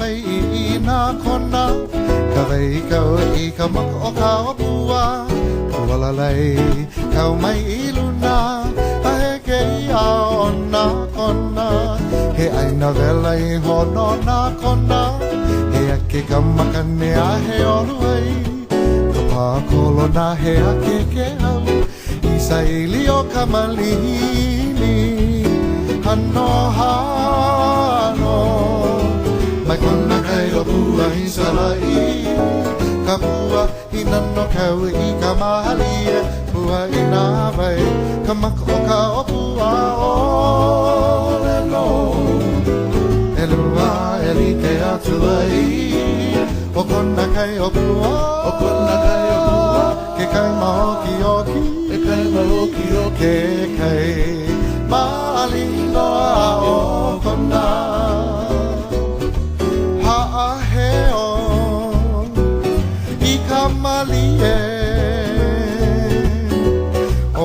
vai na kona ka vai ka I ka maka o ka opua wala lai ka mai iluna a he ke ia o na kona he aina vela I hono na kona he ake ka maka ne a he olu ai ka pākolo na he ake ke au I saili o ka malini hano hano mai kona kai o pua I salai ka pua I nano kau I ka mahali e pua I nā vai ka maka o ka o pua o lelo e lua e li te atu ai o kona kai o pua ke kai maoki oki ke kai mali noa o kona haa heo I ka mali e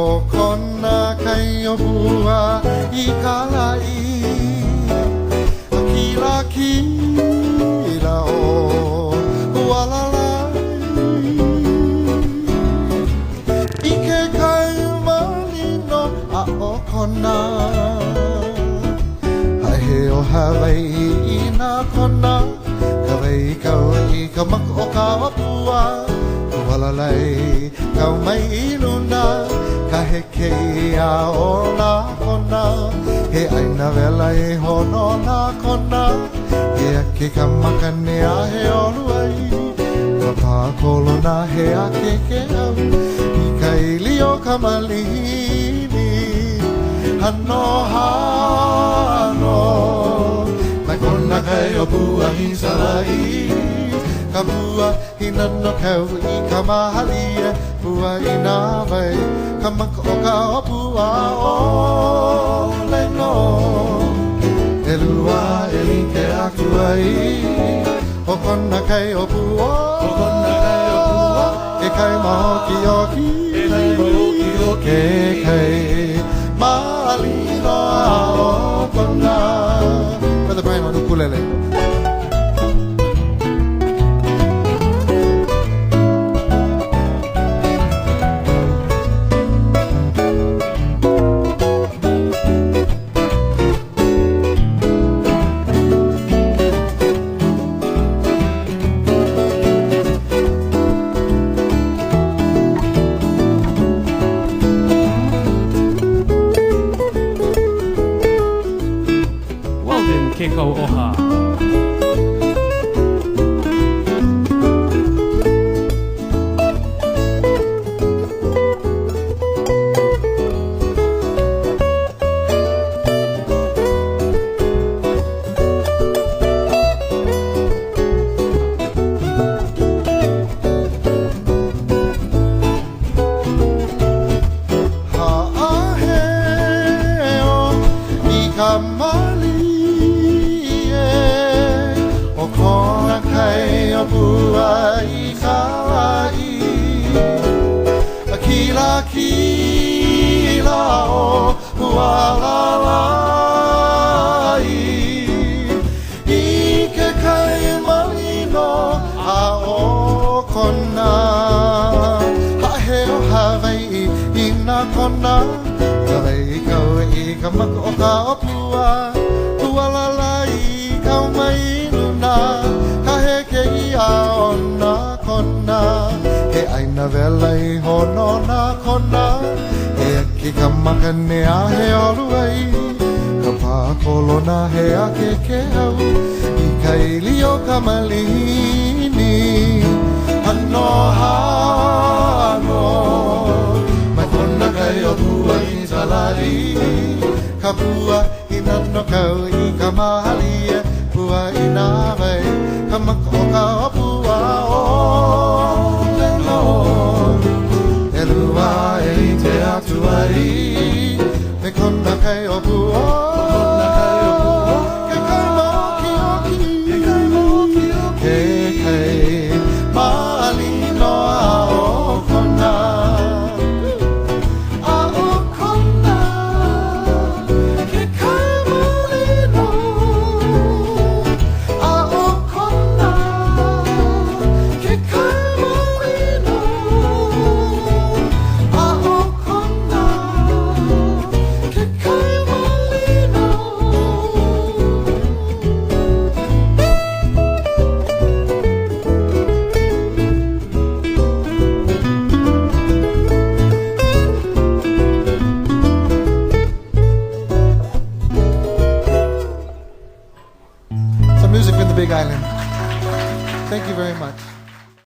o kona kai o pua I ka lai a kila kila o walalai I ke kai mali no a o kona a he o Hawaii I nā kona ka vai kau I ka maka o ka opua walalai kau mai I luna ka he keia o nā kona he aina vela e hono nā kona he ake ka maka ne a he olu ai ka pākolo na he ake ke au I ka ili o ka malini hano hano mai kona kai o pua I salai ka pua I nano kau I ka mahali e pua I nā vai ka maka o ka o pua o leno e lua e li te aku ai o kona kai o pua e kai maoki oki ke kai mali noa o kona Brother Brian on ukulele Kekau Oha. Kila o walalai I ke kai malino a o kona ha he o Hawaii I nā kona ka vai kau I ka maka o ka opua walalai kau mai luna ka he ke ia o nā kona he aina vela I hono nā kona he ake ka maka ne a he olu ai ka pākolo na he ake ke au I ka ili o ka malini hano hano mai kona kai o pua I salai ka pua I nano kau I ka mahali e pua I nā vai ka maka o ka opua o e lua e li te atu ai me kona kai o pua ke kai maoki oki ke kai mali noa o kona a o kona ke kai mali noa a o Thank you very much.